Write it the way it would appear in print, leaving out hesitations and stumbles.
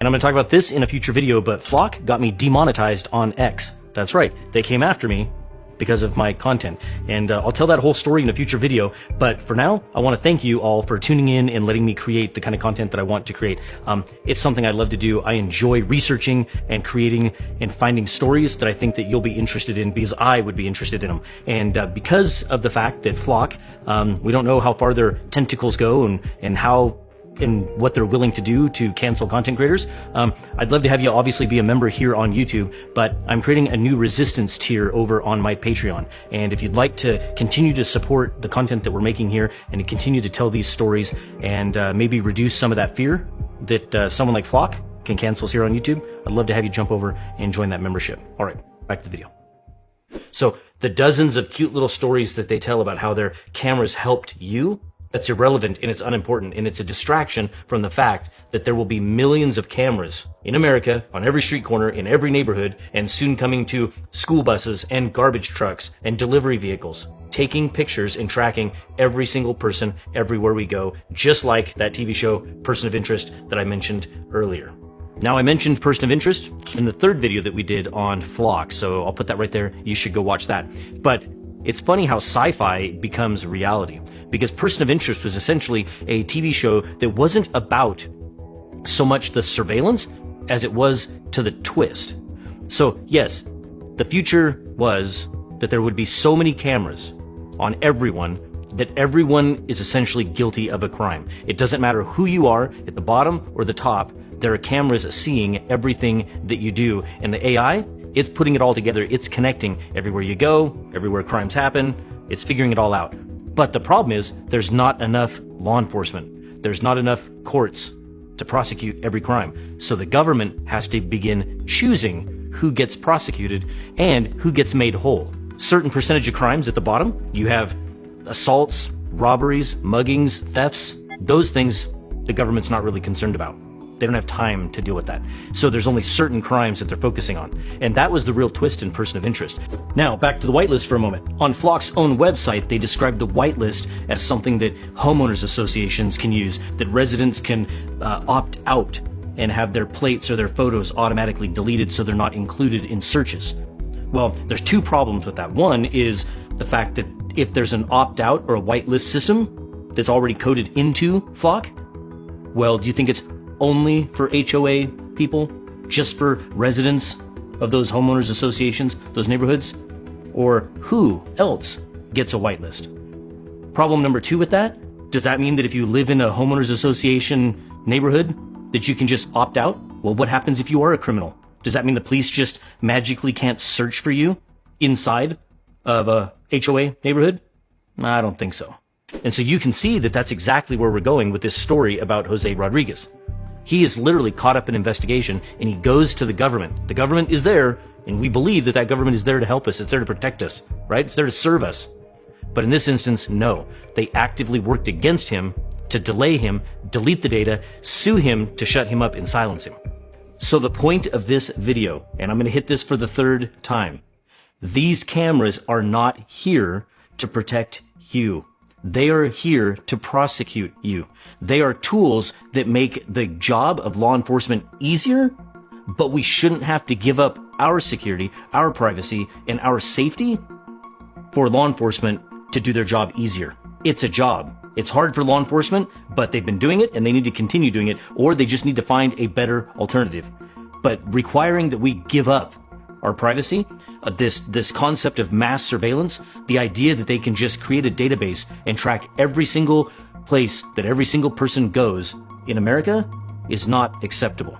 And I'm going to talk about this in a future video, but Flock got me demonetized on X. That's right. They came after me because of my content. And I'll tell that whole story in a future video. But for now, I want to thank you all for tuning in and letting me create the kind of content that I want to create. It's something I love to do. I enjoy researching and creating and finding stories that I think that you'll be interested in because I would be interested in them. And because of the fact that Flock, we don't know how far their tentacles go and how and what they're willing to do to cancel content creators. I'd love to have you obviously be a member here on YouTube, but I'm creating a new resistance tier over on my Patreon. And if you'd like to continue to support the content that we're making here and to continue to tell these stories and maybe reduce some of that fear that someone like Flock can cancel us here on YouTube, I'd love to have you jump over and join that membership. All right, back to the video. So the dozens of cute little stories that they tell about how their cameras helped you, that's irrelevant and it's unimportant, and it's a distraction from the fact that there will be millions of cameras in America on every street corner in every neighborhood and soon coming to school buses and garbage trucks and delivery vehicles, taking pictures and tracking every single person everywhere we go, just like that TV show Person of Interest that I mentioned earlier. Now, I mentioned Person of Interest in the third video that we did on Flock, so I'll put that right there. You should go watch that. But it's funny how sci-fi becomes reality, because Person of Interest was essentially a TV show that wasn't about so much the surveillance as it was to the twist. So yes, the future was that there would be so many cameras on everyone that everyone is essentially guilty of a crime. It doesn't matter who you are, at the bottom or the top, there are cameras seeing everything that you do. And the AI, it's putting it all together. It's connecting everywhere you go, everywhere crimes happen. It's figuring it all out. But the problem is there's not enough law enforcement. There's not enough courts to prosecute every crime. So the government has to begin choosing who gets prosecuted and who gets made whole. Certain percentage of crimes at the bottom, you have assaults, robberies, muggings, thefts. Those things the government's not really concerned about. They don't have time to deal with that. So there's only certain crimes that they're focusing on. And that was the real twist in Person of Interest. Now, back to the whitelist for a moment. On Flock's own website, they describe the whitelist as something that homeowners associations can use, that residents can opt out and have their plates or their photos automatically deleted so they're not included in searches. Well, there's two problems with that. One is the fact that if there's an opt-out or a whitelist system that's already coded into Flock, well, do you think it's only for HOA people, just for residents of those homeowners associations, those neighborhoods? Or who else gets a whitelist? Problem number two with that, does that mean that if you live in a homeowners association neighborhood that you can just opt out? Well, what happens if you are a criminal? Does that mean the police just magically can't search for you inside of a HOA neighborhood? I don't think so. And so you can see that that's exactly where we're going with this story about Jose Rodriguez. He is literally caught up in investigation and he goes to the government. The government is there and we believe that that government is there to help us. It's there to protect us, right? It's there to serve us. But in this instance, no. They actively worked against him to delay him, delete the data, sue him to shut him up and silence him. So the point of this video, and I'm going to hit this for the third time, these cameras are not here to protect you. They are here to prosecute you. They are tools that make the job of law enforcement easier, but we shouldn't have to give up our security, our privacy, and our safety for law enforcement to do their job easier. It's a job. It's hard for law enforcement, but they've been doing it and they need to continue doing it, or they just need to find a better alternative. But requiring that we give up our privacy, this concept of mass surveillance, the idea that they can just create a database and track every single place that every single person goes in America is not acceptable.